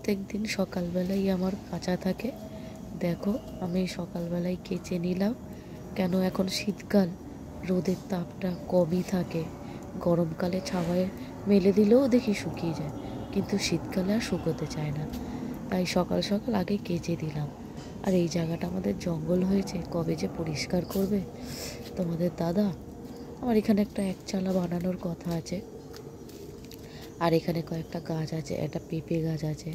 প্রত্যেক দিন সকালবেলাই আমার কাঁচা থাকে। দেখো আমি সকালবেলায় কেচে নিলাম, কেন এখন শীতকাল, রোদের তাপটা কমই থাকে। গরমকালে ছাওয়ায় মেলে দিলেও দেখি শুকিয়ে যায়, কিন্তু শীতকালে আর শুকোতে চায় না। তাই সকাল সকাল আগে কেচে দিলাম। আর এই জায়গাটা আমাদের জঙ্গল হয়েছে, কবে যে পরিষ্কার করবে তোমাদের দাদা। আমার এখানে একটা একচালা বানানোর কথা আছে, আর এখানে কয়েকটা গাছ আছে, একটা পেঁপে গাছ আছে,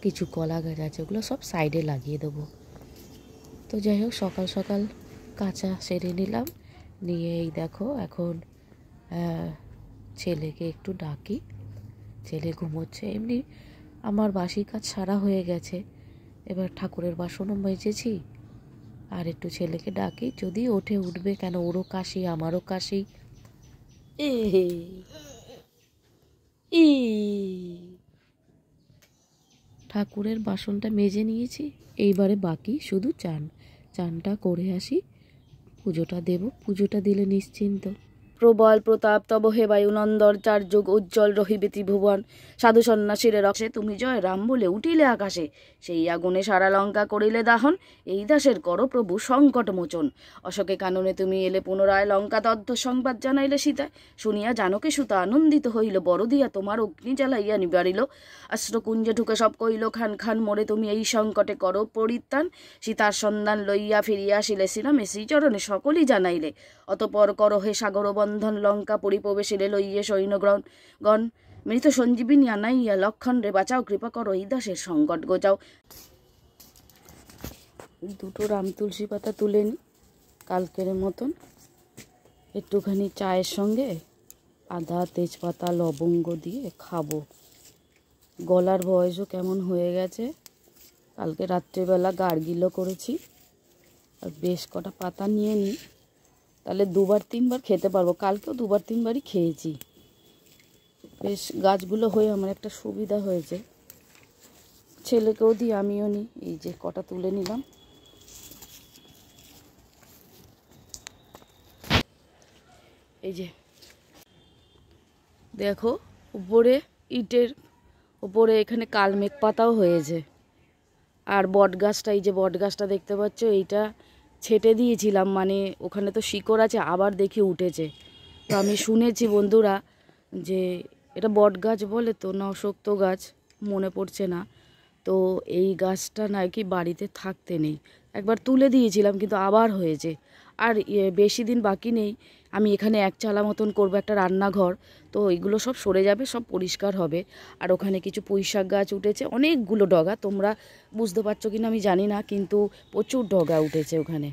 কিছু কলা গাছ আছে, ওগুলো সব সাইডে লাগিয়ে দেবো। তো যাই হোক, সকাল সকাল কাঁচা সেরে নিলাম, নিয়ে এই দেখো এখন ছেলেকে একটু ডাকি। ছেলে ঘুমোচ্ছে। এমনি আমার বাসি কাজ সারা হয়ে গেছে, এবার ঠাকুরের বাসনও মেজেছি। আর একটু ছেলেকে ডাকি, যদি ওঠে উঠবে, কেন ওরও কাশি আমারও কাশি। এ ঠাকুরের বাসনটা মেজে নিয়েছি, এইবারে বাকি শুধু চানটা করে আসি, পুজোটা দেব। পুজোটা দিলে নিশ্চিন্ত। প্রবল প্রতাপ তব হে বায়ুনন্দর, চার যুগ উজ্জ্বল রহিবে ত্রিভুবন। সাধু সন্ন্যাসীর রক্ষে তুমি জয় রাম বলে উঠিলে আকাশে, সেই আগুনে সারা লঙ্কা করিলে দাহন। এই দাসের কর প্রভু সংকট মোচন। অশোকে কাননে তুমি এলে পুনরায়, লঙ্কা দগ্ধ সংবাদ জানাইলে সীতায়। শুনিয়া জানকী সুতা আনন্দিত হইল, বড় দিয়া তোমার অগ্নি জ্বালাইয়া নিবারিল। অস্ত্রকুঞ্জে ঢুকে সব কইল খান খান, মোরে তুমি এই সংকটে করো পরিত্রাণ। সীতার সন্ধান লইয়া ফিরিয়া আসিলে শ্রীরামে শ্রীচরণে সকলই জানাইলে। অতপর কর হে সাগর বন্ধন, লঙ্কা পরিপ্রবেশিলে লইয়ে সৈন্যগণ। মৃত সঞ্জীবিনী আনাইয়া লক্ষণ রে বাঁচাও, কৃপা করো এই দাসের সংকট গোচাও। দুটো রাম তুলসী পাতা তুলে নি কালকের মতন, একটুখানি চায়ের সঙ্গে আদা তেজপাতা লবঙ্গ দিয়ে খাবো। গলার বয়সও কেমন হয়ে গেছে, কালকে রাত্রেবেলা গার্গিলও করেছি। আর বেশ কটা পাতা নিয়ে নিই, তাহলে দুবার তিনবার খেতে পারবো। কালকেও দুবার তিনবারই খেয়েছি। বেশ গাছগুলো হয়ে আমার একটা সুবিধা হয়েছে, ছেলেকেও দিই আমিও নিই। এই যে কটা তুলে নিলাম। এই যে দেখো, উপরে ইটের উপরে এখানে কালমেঘ পাতাও হয়েছে। আর বট গাছটা, এই যে বট গাছটা দেখতে পাচ্ছ, এইটা ছেটে দিয়েছিলাম, মানে ওখানে তো শিকড় আছে, আবার দেখি উঠেছে। তো আমি শুনেছি বন্ধুরা যে এটা বট গাছ বলে, তো না অশক্ত গাছ, মনে পড়ছে না। তো এই গাছটা নাকি বাড়িতে থাকতে নেই। একবার তুলে দিয়েছিলাম, কিন্তু আবার হয়েছে। আর বেশি দিন বাকি নেই, আমি এখানে এক চালা মতন করবো একটা রান্নাঘর। তো এইগুলো সব সরে যাবে, সব পরিষ্কার হবে। আর ওখানে কিছু পুঁইশাক গাছ উঠেছে, অনেকগুলো ডগা, তোমরা বুঝতে পারছো কিনা আমি জানি না, কিন্তু প্রচুর ডগা উঠেছে ওখানে।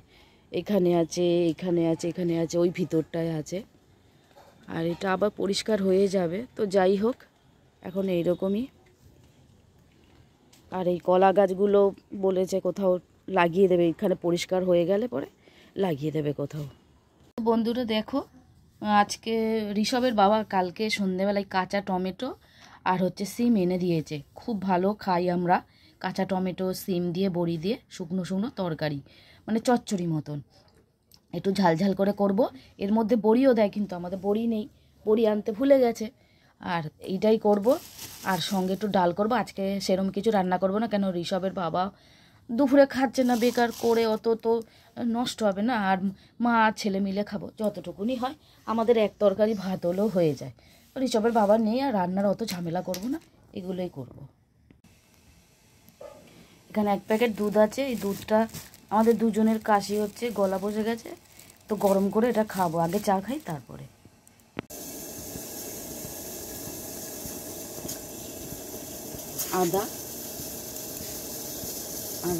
এখানে আছে, এখানে আছে, এখানে আছে, ওই ভিতরটায় আছে। আর এটা আবার পরিষ্কার হয়ে যাবে। তো যাই হোক, এখন এইরকমই। আর এই কলা গাছগুলো বলেছে কোথাও লাগিয়ে দেবে, এখানে পরিষ্কার হয়ে গেলে পরে লাগিয়ে দেবে কোথাও। বন্ধুরা দেখো, আজকে ঋষভের বাবা কালকে সন্ধেবেলায় কাঁচা টমেটো আর হচ্ছে সিম এনে দিয়েছে। খুব ভালো খাই আমরা কাঁচা টমেটো সিম দিয়ে, বড়ি দিয়ে, শুকনো শুকনো তরকারি, মানে চচ্চড়ি মতন। একটু ঝালঝাল করে করব। এর মধ্যে বড়িও দেয়, কিন্তু আমাদের বড়ি নেই, বড়ি আনতে ভুলে গেছে। আর এইটাই করব, আর সঙ্গে একটু ডাল করব। আজকে সেরম কিছু রান্না করব না, কেন ঋষভের বাবা দুপুরে খাচ্ছে না, বেকার করে অত তো নষ্ট হবে না। আর মা আর ছেলে মিলে খাবো, যতটুকুনি হয়। আমাদের এক তরকারি ভাত হলেও হয়ে যায়। ঋষভের বাবা নেই, আর রান্নার অত ঝামেলা করব না, এগুলোই করব। এখানে এক প্যাকেট দুধ আছে, এই দুধটা আমাদের দুজনের কাশি হচ্ছে, গলা বসে গেছে, তো গরম করে এটা খাবো। আগে চা খাই, তারপরে। আদা আর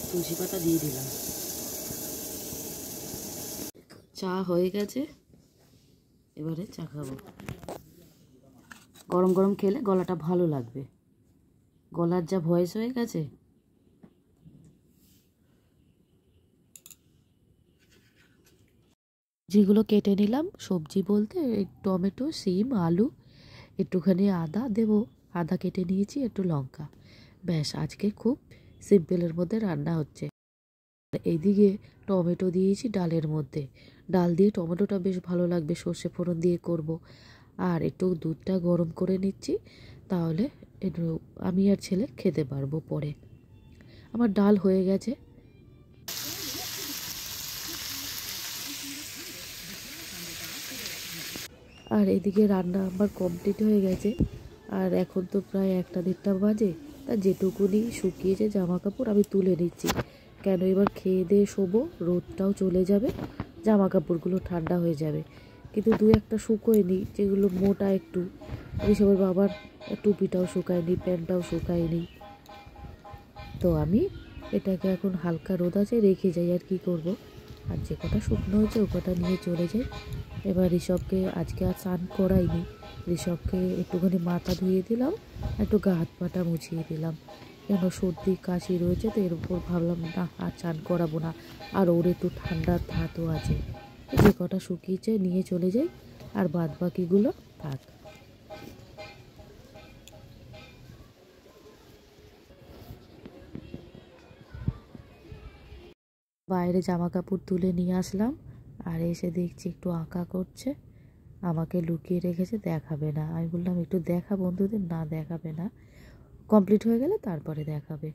তুলসী পাতা দিয়ে দিলাম। চা হয়ে গেছে, এবারে চা খাবো। গরম গরম খেলে গলাটা ভালো লাগবে, গলার যা ভয়েস হয়ে গেছে। যেগুলো কেটে নিলাম, সবজি বলতে টমেটো, সিম, আলু, একটুখানি আদা দেব, আদা কেটে নিয়েছি, একটু লঙ্কা, ব্যাস। আজকে খুব সিম্পলের মধ্যে রান্না হচ্ছে। এইদিকে টমেটো দিয়েছি ডালের মধ্যে, ডাল দিয়ে টমেটোটা বেশ ভালো লাগবে, সর্ষে ফোড়ন দিয়ে করব। আর একটু দুধটা গরম করে নিচ্ছি, তাহলে একটু আমি আর ছেলে খেতে পারবো পরে। আমার ডাল হয়ে গেছে। আর এদিকে রান্না আমার কমপ্লিট হয়ে গেছে। আর এখন তো প্রায় 1টা 1:30 বাজে। তা যেটুকুনি শুকিয়েছে জামা কাপড় আমি তুলে নিচ্ছি, কেন এবার খেয়ে দিয়ে শোবো, রোদটাও চলে যাবে, জামা কাপড়গুলো ঠান্ডা হয়ে যাবে। কিন্তু 2-1টা শুকোয়নি, যেগুলো মোটা একটু, ঋষভের বাবার টুপিটাও শুকায়নি, প্যান্টটাও শুকায়নি। তো আমি এটাকে এখন হালকা রোদ আছে রেখে যাই, আর কি করব। আর যে কটা শুকনো হয়েছে ও কটা নিয়ে চলে যাই। এবার ঋষভকে আজকে আর স্নান করাইনি, ঋষভকে একটুখানি মাথা ধুয়ে দিলাম, একটু গা হাত পাটা মুছিয়ে দিলাম, কেন সর্দি কাশি রয়েছে। তো এর উপর ভাবলাম না আর স্নান করাবো না, আর ওর একটু ঠান্ডার ধাতও আছে। যে কটা শুকিয়েছে নিয়ে চলে যাই, আর বাদ বাকিগুলো থাক। বাইরে জামা কাপড় তুলে নিয়ে আসলাম, আর এসে দেখছি একটু আঁকা করছে, আমাকে লুকিয়ে রেখেছে, দেখাবে না। আমি বললাম একটু দেখা বন্ধুদের, না দেখাবে না, কমপ্লিট হয়ে গেলে তারপরে দেখাবে।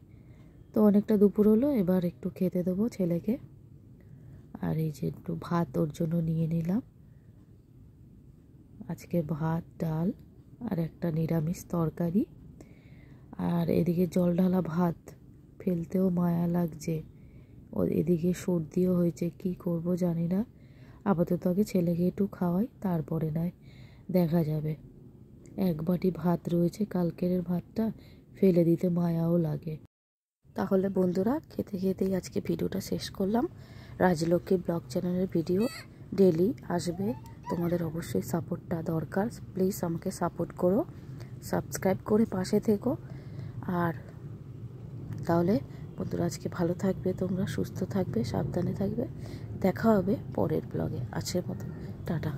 তো অনেকটা দুপুর হলো, এবার একটু খেতে দেবো ছেলেকে। আর এই যে একটু ভাত ওর জন্য নিয়ে নিলাম, আজকে ভাত ডাল আর একটা নিরামিষ তরকারি। আর এদিকে জল ঢালা ভাত, ফেলতেও মায়া লাগছে। ও এদিকে সর্দিও হয়েছে, কি করব জানি না। আপাতত আগে ছেলেকে একটু খাওয়াই, তারপরে নয় দেখা যাবে। 1 বাটি ভাত রয়েছে, কালকের ভাতটা ফেলে দিতে মায়াও লাগে। তাহলে বন্ধুরা, খেতে খেতেই আজকে ভিডিওটা শেষ করলাম। রাজলক্ষ্মী ব্লগ চ্যানেলের ভিডিও ডেলি আসবে, তোমাদের অবশ্যই সাপোর্টটা দরকার। প্লিজ আমাকে সাপোর্ট করো, সাবস্ক্রাইব করে পাশে থেকো। আর তাহলে বন্ধুরা, আজকে ভালো থাকবে, তোমরা সুস্থ থাকবে, সাবধানে থাকবে। দেখা হবে পরের ব্লগে। আজকের মতো টাটা।